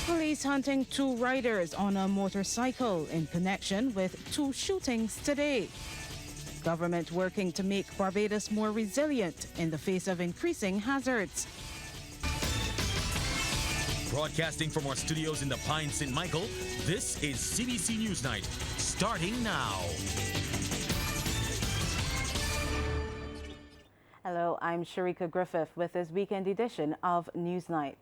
Police hunting two riders on a motorcycle in connection with two shootings today. Government working to make Barbados more resilient in the face of increasing hazards. Broadcasting from our studios in the Pine St. Michael, this is CBC Newsnight, starting now. Hello, I'm Sharika Griffith with this weekend edition of Newsnight.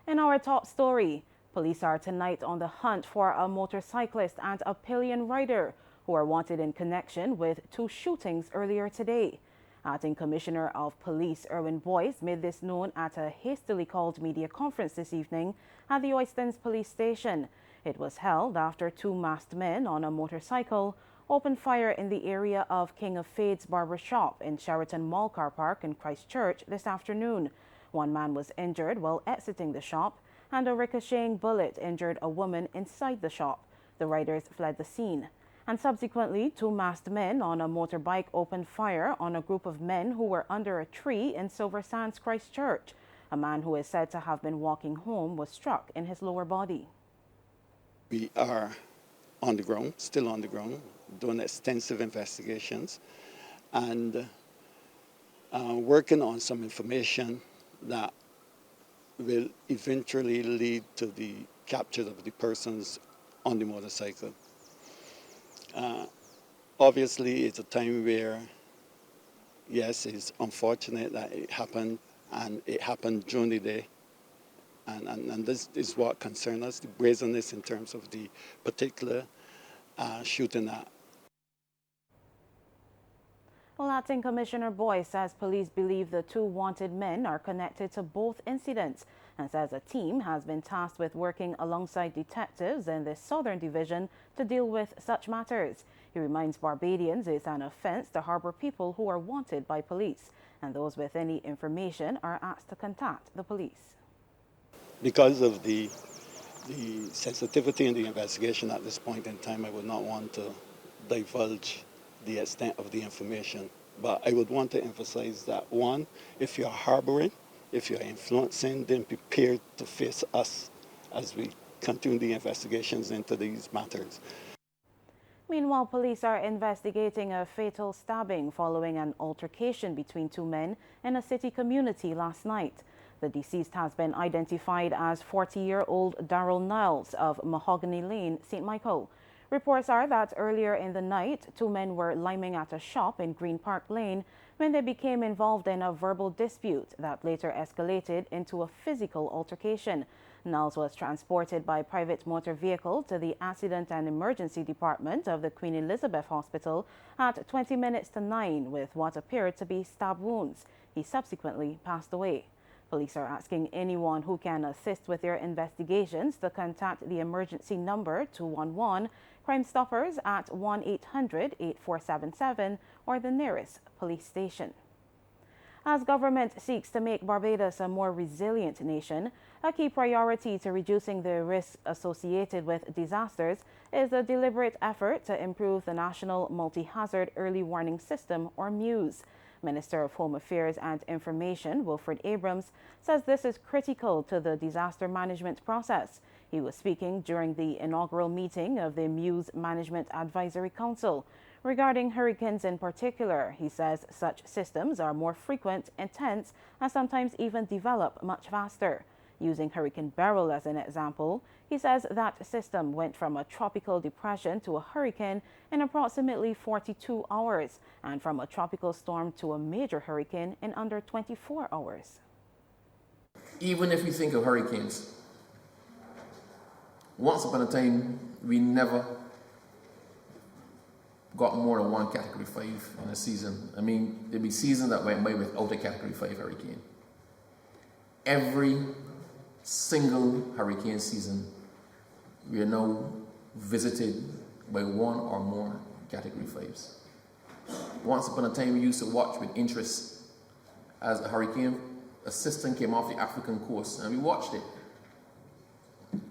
In our top story, police are tonight on the hunt for a motorcyclist and a pillion rider who are wanted in connection with two shootings earlier today. Acting Commissioner of Police Erwin Boyce made this known at a hastily called media conference this evening at the Oistens Police Station. It was held after two masked men on a motorcycle opened fire in the area of King of Fade's barber shop in Sheraton Mall car park in Christchurch this afternoon. One man was injured while exiting the shop, and a ricocheting bullet injured a woman inside the shop. The riders fled the scene. And subsequently, two masked men on a motorbike opened fire on a group of men who were under a tree in Silver Sands, Christchurch. A man who is said to have been walking home was struck in his lower body. We are on the ground, still on the ground, doing extensive investigations and working on some information that will eventually lead to the capture of the persons on the motorcycle. Obviously, it's a time where, yes, it's unfortunate that it happened, and it happened during the day. And this is what concerns us, the brazenness in terms of the particular shooting that. Well, Acting Commissioner Boyce says police believe the two wanted men are connected to both incidents and says a team has been tasked with working alongside detectives in the Southern Division to deal with such matters. He reminds Barbadians it's an offense to harbor people who are wanted by police, and those with any information are asked to contact the police. Because of the sensitivity in the investigation at this point in time, I would not want to divulge the extent of the information. But I would want to emphasize that, one, if you're harboring, if you're influencing, then prepare to face us as we continue the investigations into these matters. Meanwhile, police are investigating a fatal stabbing following an altercation between two men in a city community last night. The deceased has been identified as 40-year-old Darrell Niles of Mahogany Lane, St. Michael. Reports are that earlier in the night, two men were liming at a shop in Green Park Lane when they became involved in a verbal dispute that later escalated into a physical altercation. Niles was transported by private motor vehicle to the Accident and Emergency Department of the Queen Elizabeth Hospital at 20 minutes to 9 with what appeared to be stab wounds. He subsequently passed away. Police are asking anyone who can assist with their investigations to contact the emergency number 211, Crime Stoppers at 1-800-8477 or the nearest police station. As government seeks to make Barbados a more resilient nation, a key priority to reducing the risks associated with disasters is a deliberate effort to improve the National Multi-Hazard Early Warning System, or MEWS. Minister of Home Affairs and Information, Wilfred Abrams, says this is critical to the disaster management process. He was speaking during the inaugural meeting of the MEWS Management Advisory Council. Regarding hurricanes in particular, he says such systems are more frequent, intense, and sometimes even develop much faster. Using Hurricane Beryl as an example, he says that system went from a tropical depression to a hurricane in approximately 42 hours, and from a tropical storm to a major hurricane in under 24 hours. Even if you think of hurricanes, once upon a time, we never got more than one Category 5 in a season. I mean, there'd be seasons that went by without a Category 5 hurricane. Every single hurricane season, we are now visited by one or more Category 5s. Once upon a time, we used to watch with interest as a hurricane assistant came off the African coast, and we watched it.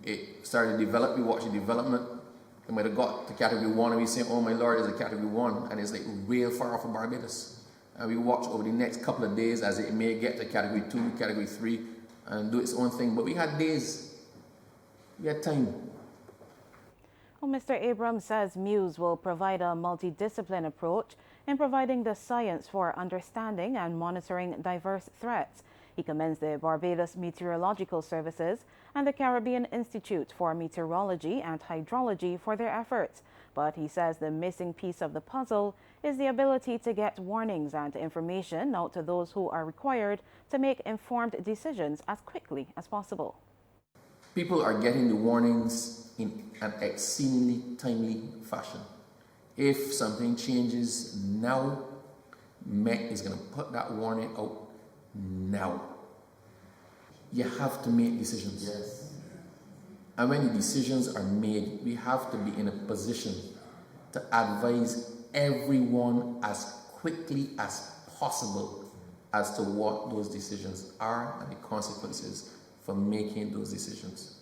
It started to develop, we watched the development. It might have got to Category 1, and we say, oh my Lord, it's a Category 1, and it's like real far off of Barbados. And we watch over the next couple of days as it may get to Category 2, Category 3, and do its own thing. But we had days You got time. Well, Mr. Abrams says Muse will provide a multidiscipline approach in providing the science for understanding and monitoring diverse threats. He commends the Barbados Meteorological Services and the Caribbean Institute for Meteorology and Hydrology for their efforts. But he says the missing piece of the puzzle is the ability to get warnings and information out to those who are required to make informed decisions as quickly as possible. People are getting the warnings in an exceedingly timely fashion. If something changes now, MEC is going to put that warning out now. You have to make decisions. Yes. And when the decisions are made, we have to be in a position to advise everyone as quickly as possible as to what those decisions are and the consequences for making those decisions.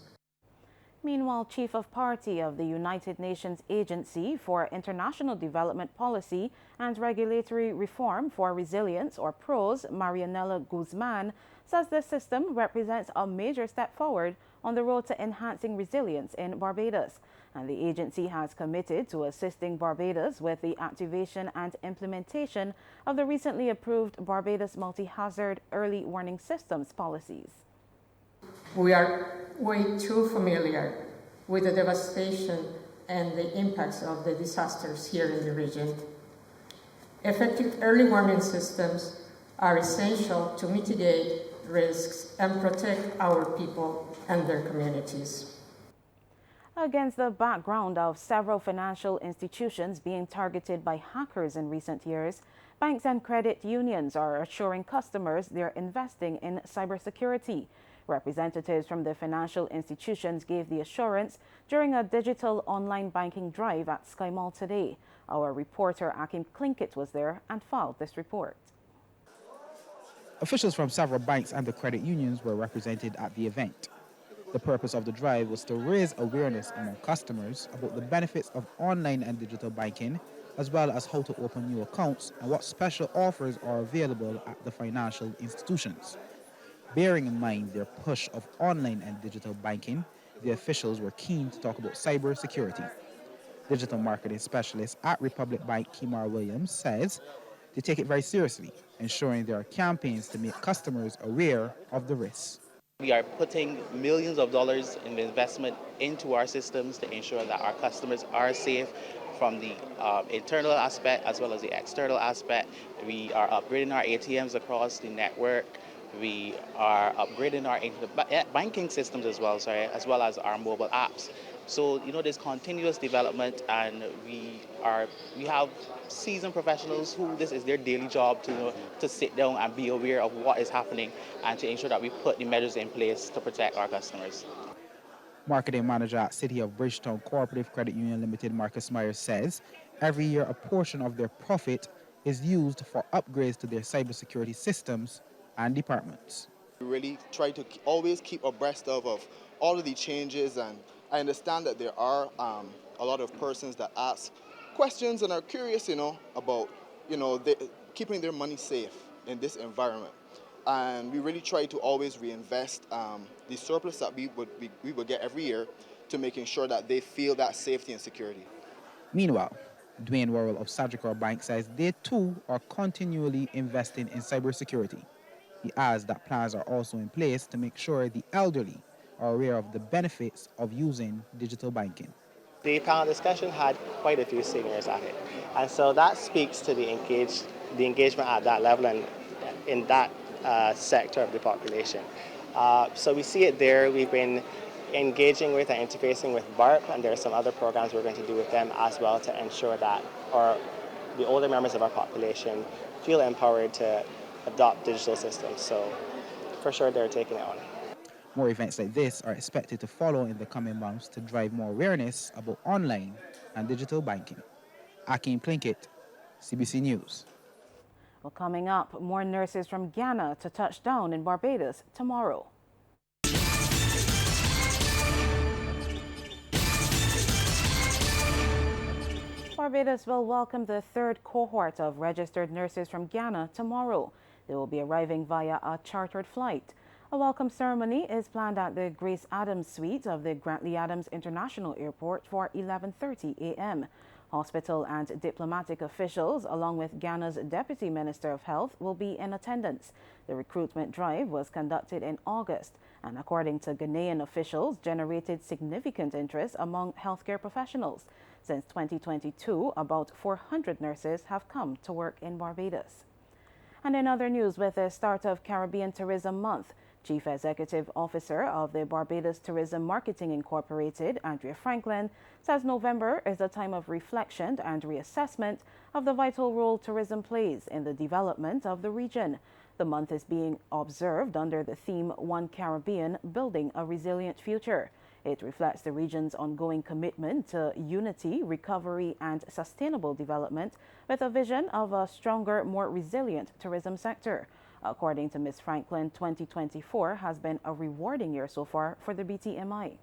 Meanwhile, Chief of Party of the United Nations Agency for International Development Policy and Regulatory Reform for Resilience, or PROS, Marianela Guzman, says the system represents a major step forward on the road to enhancing resilience in Barbados. And the agency has committed to assisting Barbados with the activation and implementation of the recently approved Barbados Multi-Hazard Early Warning Systems policies. We are way too familiar with the devastation and the impacts of the disasters here in the region. Effective early warning systems are essential to mitigate risks and protect our people and their communities. Against the background of several financial institutions being targeted by hackers in recent years, banks and credit unions are assuring customers they're investing in cybersecurity. Representatives from the financial institutions gave the assurance during a digital online banking drive at Sky Mall today. Our reporter Akim Klinkett was there and filed this report. Officials from several banks and the credit unions were represented at the event. The purpose of the drive was to raise awareness among customers about the benefits of online and digital banking, as well as how to open new accounts and what special offers are available at the financial institutions. Bearing in mind their push of online and digital banking, the officials were keen to talk about cyber security. Digital marketing specialist at Republic Bank, Kimar Williams, says they take it very seriously, ensuring there are campaigns to make customers aware of the risks. We are putting millions of dollars in investment into our systems to ensure that our customers are safe from the internal aspect as well as the external aspect. We are upgrading our ATMs across the network. We are upgrading our banking systems as well, as well as our mobile apps. So, there's continuous development, and we have seasoned professionals who this is their daily job to sit down and be aware of what is happening and to ensure that we put the measures in place to protect our customers. Marketing manager at City of Bridgetown Cooperative Credit Union Limited, Marcus Myers, says every year a portion of their profit is used for upgrades to their cybersecurity systems and departments. We really try to always keep abreast of all of the changes, and I understand that there are a lot of persons that ask questions and are curious, about, keeping their money safe in this environment. And we really try to always reinvest the surplus that we would get every year to making sure that they feel that safety and security. Meanwhile, Dwayne Worrell of Sagicor Bank says they too are continually investing in cybersecurity. He adds that plans are also in place to make sure the elderly are aware of the benefits of using digital banking. The panel discussion had quite a few seniors at it, and so that speaks to the engagement at that level and in that sector of the population. So we see it there. We've been engaging with and interfacing with BARP, and there are some other programs we're going to do with them as well to ensure that the older members of our population feel empowered to adopt digital systems. So for sure they're taking it on. More events like this are expected to follow in the coming months to drive more awareness about online and digital banking. Akim Klinkett, CBC News. Well, coming up, more nurses from Ghana to touch down in Barbados tomorrow. Barbados will welcome the third cohort of registered nurses from Ghana tomorrow. They will be arriving via a chartered flight. A welcome ceremony is planned at the Grace Adams Suite of the Grantley Adams International Airport for 11:30 a.m. Hospital and diplomatic officials, along with Ghana's Deputy Minister of Health, will be in attendance. The recruitment drive was conducted in August and, according to Ghanaian officials, generated significant interest among healthcare professionals. Since 2022, about 400 nurses have come to work in Barbados. And in other news, with the start of Caribbean Tourism Month, Chief Executive Officer of the Barbados Tourism Marketing Incorporated, Andrea Franklin, says November is a time of reflection and reassessment of the vital role tourism plays in the development of the region. The month is being observed under the theme One Caribbean, Building a Resilient Future. It reflects the region's ongoing commitment to unity, recovery, and sustainable development with a vision of a stronger, more resilient tourism sector. According to Ms. Franklin, 2024 has been a rewarding year so far for the BTMI.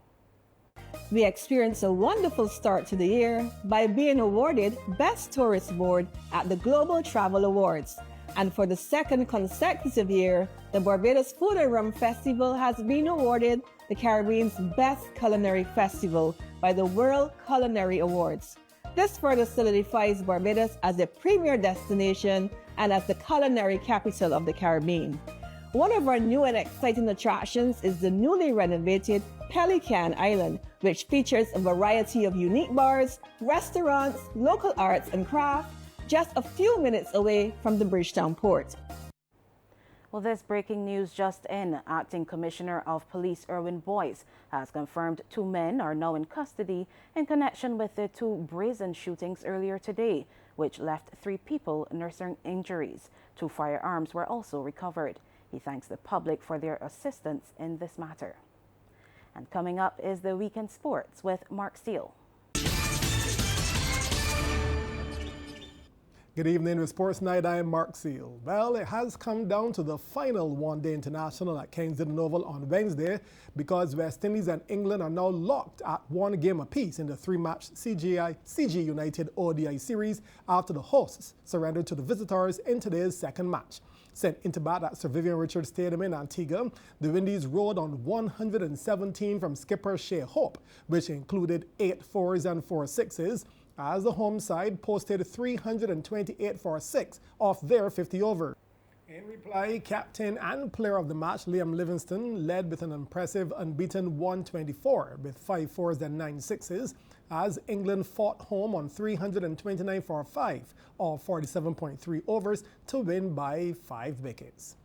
We experienced a wonderful start to the year by being awarded Best Tourist Board at the Global Travel Awards. And for the second consecutive year, the Barbados Food and Rum Festival has been awarded the Caribbean's Best Culinary Festival by the World Culinary Awards. This further solidifies Barbados as a premier destination and as the culinary capital of the Caribbean. One of our new and exciting attractions is the newly renovated Pelican Island, which features a variety of unique bars, restaurants, local arts and crafts, just a few minutes away from the Bridgetown port. Well, this breaking news just in. Acting Commissioner of Police Erwin Boyce has confirmed 2 men are now in custody in connection with the 2 brazen shootings earlier today, which left 3 people nursing injuries. 2 firearms were also recovered. He thanks the public for their assistance in this matter. And coming up is the Weekend Sports with Mark Steele. Good evening with Sports Night. I am Mark Seal. Well, it has come down to the final one-day international at Kensington Oval on Wednesday because West Indies and England are now locked at 1 game apiece in the 3-match CG United ODI series after the hosts surrendered to the visitors in today's second match. Sent into bat at Sir Vivian Richards Stadium in Antigua, the Windies rode on 117 from skipper Shea Hope, which included 8 fours and 4 sixes, as the home side posted 328 for 6 off their 50 over. In reply, captain and player of the match Liam Livingston led with an impressive unbeaten 124 with 5 fours and 9 sixes, as England fought home on 329 for 5 or 47.3 overs to win by 5 wickets.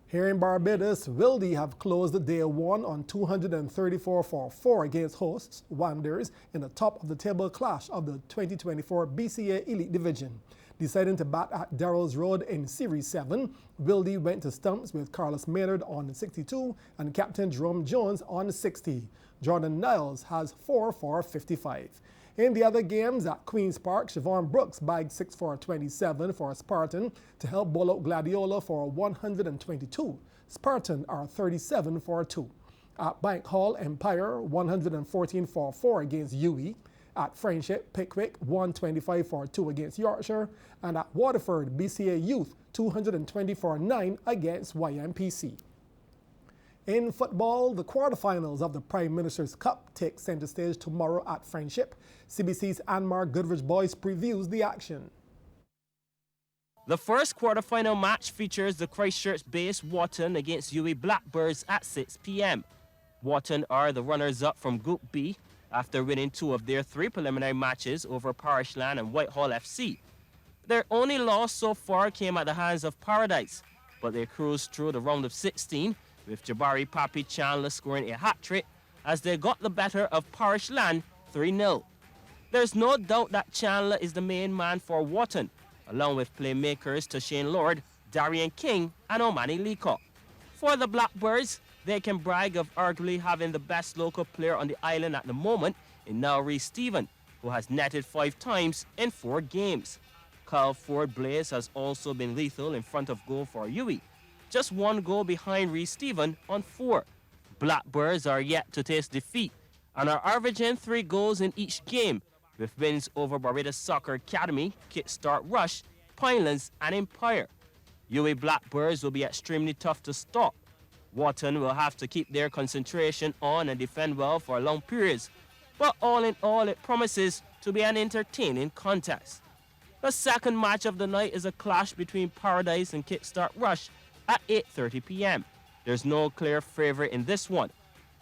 Here in Barbados, Wildy have closed day 1 on 234 for 4 against hosts, Wanderers, in the top of the table clash of the 2024 BCA Elite Division. Deciding to bat at Darrell's Road in Series 7, Wildy went to stumps with Carlos Maynard on 62 and Captain Jerome Jones on 60. Jordan Niles has 4 for 55. In the other games at Queen's Park, Siobhan Brooks bagged 6 for 27 for Spartan to help bowl out Gladiola for 122. Spartan are 37 for 2. At Bank Hall, Empire 114 for 4 against UWI. At Friendship, Pickwick 125 for 2 against Yorkshire. And at Waterford, BCA Youth 220 for 9 against YMPC. In football, the quarterfinals of the Prime Minister's Cup take center stage tomorrow at Friendship. CBC's Anmar Goodrich Boyce previews the action. The first quarterfinal match features the Christchurch-based Wharton against UWI Blackbirds at 6 p.m. Wharton are the runners-up from Group B after winning 2 of their 3 preliminary matches over Parishland and Whitehall FC. Their only loss so far came at the hands of Paradise, but they cruised through the round of 16 with Jabari Papi Chandler scoring a hat-trick as they got the better of Parishland 3-0. There's no doubt that Chandler is the main man for Wharton, along with playmakers Tashane Lord, Darian King, and Omani Leacock. For the Blackbirds, they can brag of arguably having the best local player on the island at the moment in now Reece Stephen, who has netted 5 times in 4 games. Kyle Ford Blaze has also been lethal in front of goal for UWI, just 1 goal behind Reece Stephen on 4. Blackbirds are yet to taste defeat and are averaging 3 goals in each game, with wins over Barbados Soccer Academy, Kickstart Rush, Pinelands, and Empire. UWI Blackbirds will be extremely tough to stop, Wharton will have to keep their concentration on and defend well for long periods, but all in all, it promises to be an entertaining contest. The second match of the night is a clash between Paradise and Kickstart Rush at 8:30 p.m. There's no clear favorite in this one.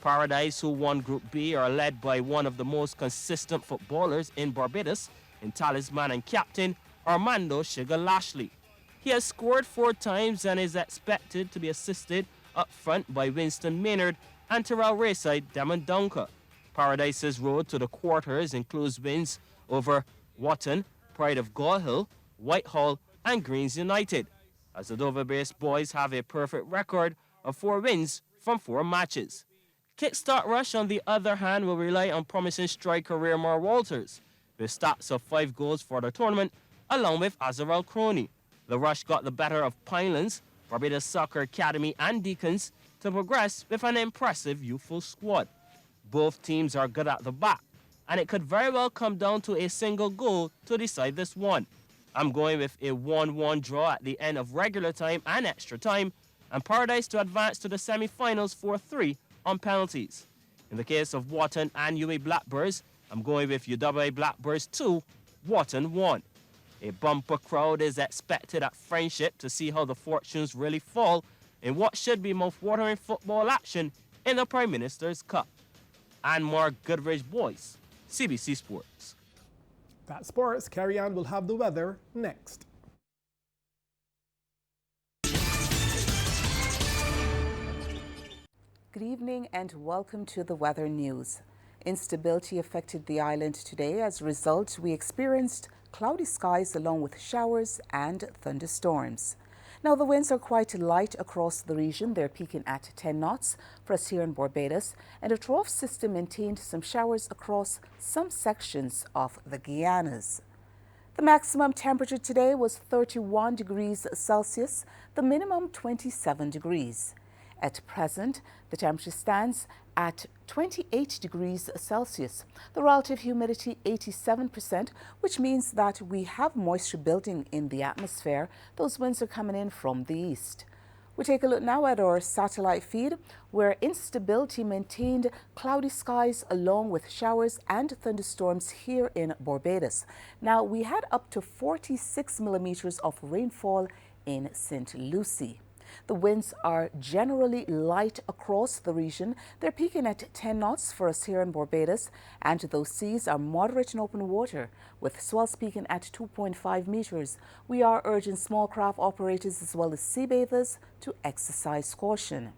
Paradise, who won Group B, are led by one of the most consistent footballers in Barbados, in talisman and captain Armando Sugar Lashley. He has scored 4 times and is expected to be assisted up front by Winston Maynard and Terrell Rayside Damondonka. Paradise's road to the quarters includes wins over Wharton, Pride of Gall Whitehall and Greens United, as the Dover-based boys have a perfect record of 4 wins from 4 matches. Kickstart Rush, on the other hand, will rely on promising striker Raymar Walters, with stats of 5 goals for the tournament, along with Azarel Crony. The Rush got the better of Pinelands, Barbados Soccer Academy and Deacons to progress with an impressive youthful squad. Both teams are good at the back, and it could very well come down to a single goal to decide this one. I'm going with a 1-1 draw at the end of regular time and extra time, and Paradise to advance to the semi-finals 4-3 on penalties. In the case of Wharton and UA Blackbirds, I'm going with UWA Blackbirds 2, Wharton 1. A bumper crowd is expected at Friendship to see how the fortunes really fall in what should be mouth-watering football action in the Prime Minister's Cup. And Mark Goodrich Boys, CBC Sports. That's sports. Carrie Ann will have the weather next. Good evening and welcome to the weather news. Instability affected the island today. As a result, we experienced cloudy skies along with showers and thunderstorms. Now, the winds are quite light across the region. They're peaking at 10 knots for us here in Barbados, and a trough system maintained some showers across some sections of the Guianas. The maximum temperature today was 31 degrees Celsius, the minimum 27 degrees. At present, the temperature stands at 28 degrees Celsius. The relative humidity 87%, which means that we have moisture building in the atmosphere. Those winds are coming in from the east. We take a look now at our satellite feed, where instability maintained cloudy skies along with showers and thunderstorms here in Barbados. Now, we had up to 46 millimeters of rainfall in St. Lucie. The winds are generally light across the region. They're peaking at 10 knots for us here in Barbados, and those seas are moderate and open water, with swells peaking at 2.5 meters. We are urging small craft operators as well as sea bathers to exercise caution.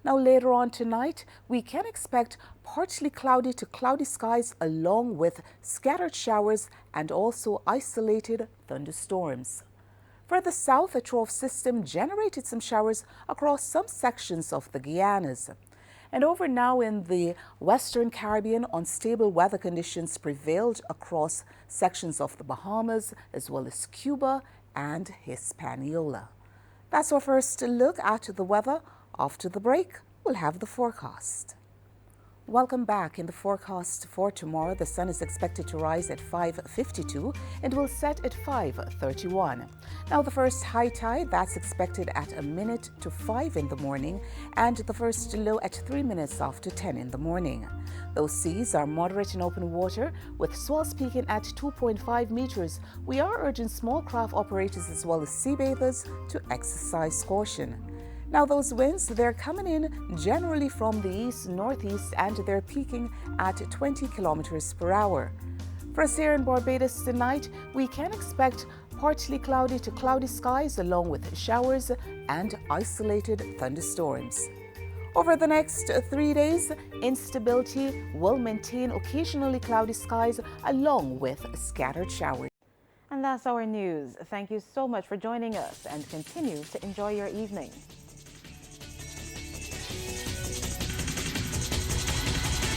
Now, later on tonight, we can expect partly cloudy to cloudy skies along with scattered showers and also isolated thunderstorms. Further south, a trough system generated some showers across some sections of the Guianas. And over now in the Western Caribbean, unstable weather conditions prevailed across sections of the Bahamas, as well as Cuba and Hispaniola. That's our first look at the weather. After the break, we'll have the forecast. Welcome back. In the forecast for tomorrow, the sun is expected to rise at 5:52 and will set at 5:31. Now, the first high tide, that's expected at 1:55 in the morning, and the first low at 3 minutes after 10 in the morning. Those seas are moderate and open water, with swells peaking at 2.5 meters. We are urging small craft operators as well as sea bathers to exercise caution. Now, those winds, they're coming in generally from the east-northeast, and they're peaking at 20 kilometers per hour. For us here in Barbados tonight, we can expect partly cloudy to cloudy skies along with showers and isolated thunderstorms. Over the next 3 days, instability will maintain occasionally cloudy skies along with scattered showers. And that's our news. Thank you so much for joining us, and continue to enjoy your evening.